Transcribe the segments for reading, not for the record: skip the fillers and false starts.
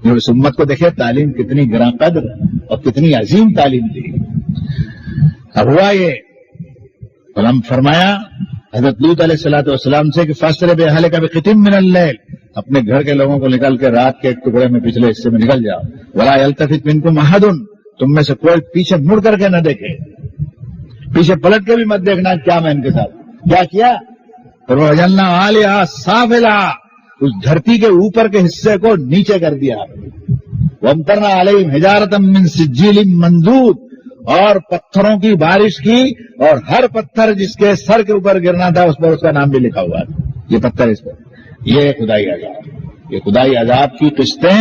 इस उम्मत को देखिए तालीम कितनी गिरां कद्र और कितनी अजीम तालीम दी। अब हुआ ये, हम फरमाया हज़रत लूत अलैहिस्सलाम से कि फस्र बेअहलिका बिक़ितिम मिनल लैल, अपने घर के लोगों को निकल के रात के एक टुकड़े में पिछले हिस्से में निकल जाओ। वला यल्तफित मिनकुम अहदुन, तुम में से कोई पीछे मुड़ करके न देखे, पीछे पलट के भी मत देखना क्या मैं इनके साथ क्या किया। और वजल्ना आलिहा साफिला, उस धरती के ऊपर के हिस्से को नीचे कर दिया। वमतरना अलैहिम हिजारतम मिन सिज्जिलिम मंदूद, और पत्थरों की बारिश की, और हर पत्थर जिसके सर के ऊपर गिरना था उस पर उसका नाम भी लिखा हुआ था। ये पत्थर इस पर, ये खुदाई अजाब, ये खुदाई अजाब की किस्तें।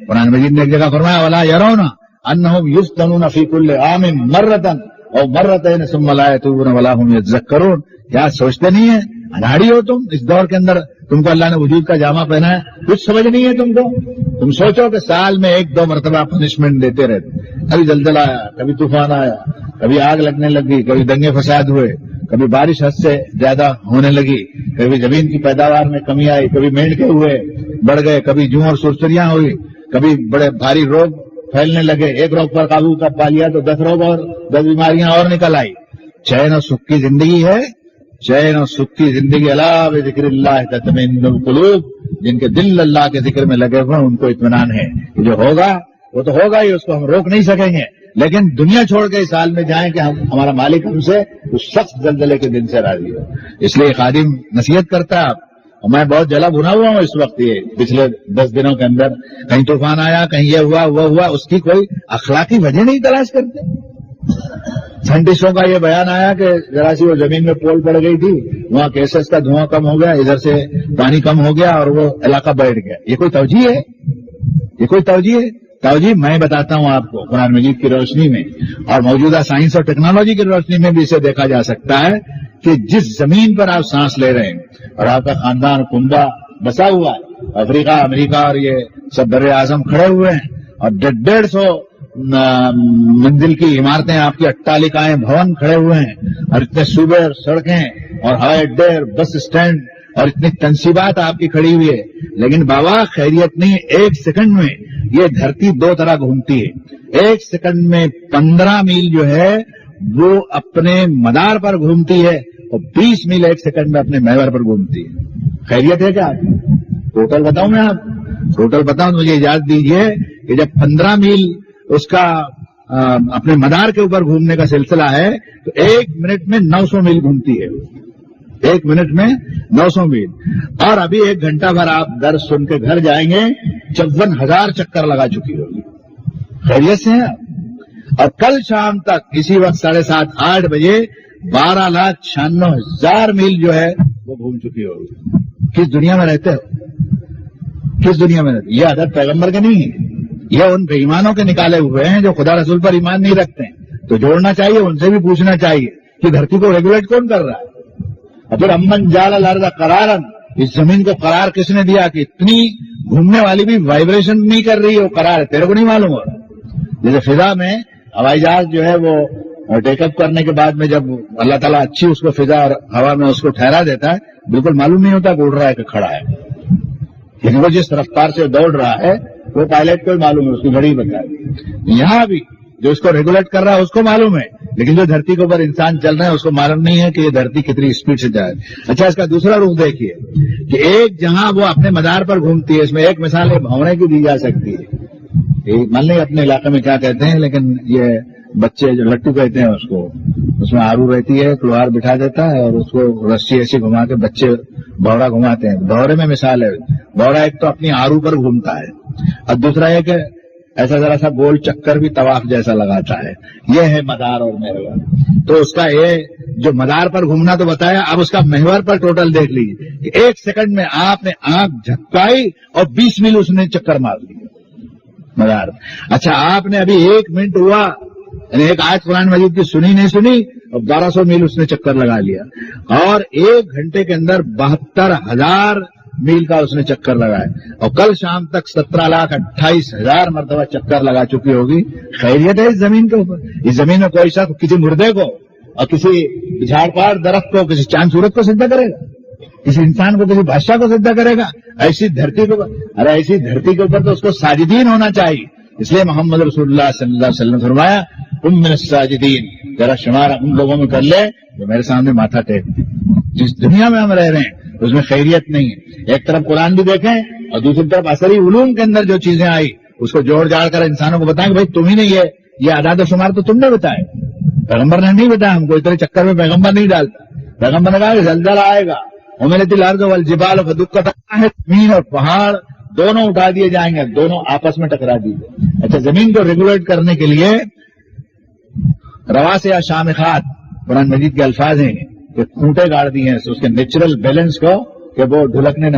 कुरान मजीद ने एक जगह फरमाया वला यरौना अन्नहुम युफ्तनून फी कुल्लि आमिन मर्रतन और मर्रतैन सुम्मा ला यतूबून वला हुम यतज़क्करून। क्या सोचते नहीं है, अनाड़ी हो तुम इस दौर के अंदर, तुमको अल्लाह ने वजूद का जामा पहना है, कुछ समझ नहीं है तुमको। तुम सोचो कि साल में 1-2 मरतबा पनिशमेंट देते रहते, कभी जलजला आया, कभी तूफान आया, कभी आग लगने लगी, कभी दंगे फसाद हुए, कभी बारिश हद से ज्यादा होने लगी, कभी जमीन की पैदावार में कमी आई, कभी मेंढके हुए बढ़ गए, कभी जूं और सुरसुरियां हुई, कभी बड़े भारी रोग फैलने लगे। एक रोग पर काबू कर पा लिया तो 10 रोग और 10 बीमारियां और निकल आई। चैन और सुख की जिंदगी है, चैन और सुख की जिंदगी। अला बिज़िक्रिल्लाह तत्मइन्नुल कुलूब, जिनके दिल अल्लाह के जिक्र में लगे हुए उनको इत्मीनान है। जो होगा वो तो होगा ही, उसको हम रोक नहीं सकेंगे, लेकिन दुनिया छोड़ के इस हाल में जाएं कि हम हमारा मालिक हमसे उस सख्त जल्जले के दिन से राजी हो। इसलिए खादिम नसीहत करता है, और मैं बहुत जला भुना हुआ हूं इस वक्त, ये पिछले 10 दिनों के अंदर कहीं तूफान आया, कहीं ये हुआ वो हुआ, उसकी कोई अखलाकी वजह नहीं तलाश करते। साइंटिस्टों का ये बयान आया कि जरा सी वो जमीन में पोल पड़ गई थी, वहां केसेस का धुआं कम हो गया, इधर से पानी कम हो गया और वो इलाका बैठ गया। ये कोई तवजीह है? ये कोई तवजीह है? तवजीह मैं बताता हूं आपको, कुरान मजीद की रोशनी में और मौजूदा साइंस और टेक्नोलॉजी की रोशनी में भी इसे देखा जा सकता है कि जिस जमीन पर आप सांस ले रहे हैं और आपका खानदान कुंबा बसा हुआ है, अफ्रीका, अमेरिका और ये सब बड़े आजम खड़े हुए हैं, और 150 मंजिल की इमारतें, आपकी अट्टालिकाएं, भवन खड़े हुए हैं, और इतने सूबे और सड़कें और हवाई अड्डे और बस स्टैंड और इतनी तंसीबात आपकी खड़ी हुई है, लेकिन बाबा खैरियत नहीं। 1 सेकंड में ये धरती 2 तरह घूमती है। 1 सेकंड में 15 मील जो है वो अपने मदार पर घूमती है, और 20 मील 1 सेकंड में अपने महवर पर घूमती है। खैरियत है क्या? टोटल बताऊं मैं आप, टोटल बताऊं तो मुझे इजाजत दीजिए कि जब 15 मील उसका अपने मदार के ऊपर घूमने का सिलसिला है तो 1 मिनट में 900 मील घूमती है। 1 मिनट में 900 मील। और अभी 1 घंटा भर आप दर्द सुन के घर जाएंगे, 54,000 चक्कर लगा चुकी होगी। खैरियत से है। और कल शाम तक इसी वक्त 7:30-8 बजे 12,96,000 मील जो है वो घूम चुकी होगी। किस दुनिया में रहते हो? किस दुनिया में रहते? ये आदत पैगंबर के नहीं है, ये उन बेईमानों के निकाले हुए हैं जो खुदा रसूल पर ईमान नहीं रखते हैं। तो जोड़ना चाहिए, उनसे भी पूछना चाहिए कि धरती को रेगुलेट कौन कर रहा है। और फिर अम्मन जाल अर्ज़ करारन, इस जमीन को करार किसने दिया कि इतनी घूमने वाली भी वाइब्रेशन नहीं कर रही है, वो करार है, तेरे को नहीं मालूम हो? जैसे फिजा में हवाई जहाज जो है वो टेकअप करने के बाद में जब अल्लाह ताला अच्छी उसको फिजा और हवा में उसको ठहरा देता है, बिल्कुल मालूम नहीं होता उड़ रहा है कि खड़ा है, लेकिन वो जिस रफ्तार से दौड़ रहा है वो पायलट को ही मालूम है, उसकी घड़ी बताए। यहां भी जो इसको रेगुलेट कर रहा है उसको मालूम है, लेकिन जो धरती के ऊपर इंसान चल रहे हैं उसको मालूम नहीं है कि ये धरती कितनी स्पीड से जाए। अच्छा, इसका दूसरा रूप देखिए कि एक जहां वो अपने मदार पर घूमती है, इसमें एक मिसाल भंवरे की दी जा सकती है। मान ली अपने इलाके में क्या कहते हैं, लेकिन ये बच्चे जो लट्टू कहते हैं उसको, उसमें आरू रहती है, लोहार बिठा देता है और उसको रस्सी ऐसी घुमा के बच्चे भौरा घुमाते हैं। भौरे में मिसाल है, भौरा एक तो अपनी आरू पर घूमता है और दूसरा है कि ऐसा जरा सा गोल चक्कर भी तवाफ जैसा लगाता है। ये है मदार और महवर। तो उसका ये जो मदार पर घूमना तो बताया, अब उसका महवर पर टोटल देख लीजिए कि 1 सेकंड में आपने आंख झपकाई और 20 मील उसने चक्कर मार लिया मदार। अच्छा, आपने अभी 1 मिनट हुआ, यानी एक आयत कुरान मजीद की सुनी नहीं सुनी और 1200 मील उसने चक्कर लगा लिया। और 1 घंटे के अंदर 72,000 मील का उसने चक्कर लगाया और कल शाम तक 17,28,000 मरतबा चक्कर लगा चुकी होगी। खैरियत है इस जमीन के ऊपर? इस जमीन में कोई शख्स किसी मुर्दे को और किसी झाड़पाड़ दरख्त को, किसी चांद सूरज को सिद्ध करेगा? کسی انسان کو کسی بادشاہ کو سجدہ کرے گا؟ ایسی دھرتی کو، ارے ایسی دھرتی کے اوپر تو اس کو ساجدین ہونا چاہیے. اس لیے محمد رسول اللہ صلی اللہ علیہ وسلم نے فرمایا تم من الساجدین، ذرا شمار ان لوگوں میں کر لے جو میرے سامنے ماتھا ٹیک. جس دنیا میں ہم رہ رہے ہیں اس میں خیریت نہیں ہے. ایک طرف قرآن بھی دیکھیں اور دوسری طرف عصری علوم کے اندر جو چیزیں آئی اس کو جوڑ جاڑ کر انسانوں کو بتائیں کہ بھائی تم ہی نہیں ہے، یہ اعداد و شمار تو تم نے بتائے، پیغمبر نے نہیں بتایا ہم کو. اتنے چکر میں پیغمبر نہیں ڈالتا. پیغمبر نے کہا کہ زلزلہ آئے گا، حملت الارض والجبال فدکتا ہے، زمین اور پہاڑ دونوں اٹھا دیے جائیں گے، دونوں آپس میں ٹکرا دیے. اچھا زمین کو ریگولیٹ کرنے کے لیے رواسے یا شامخات قرآن مجید کے الفاظ ہیں کہ کھوٹے گاڑ دیے ہیں اس کے نیچرل بیلنس کو کہ وہ ڈھلکنے نہ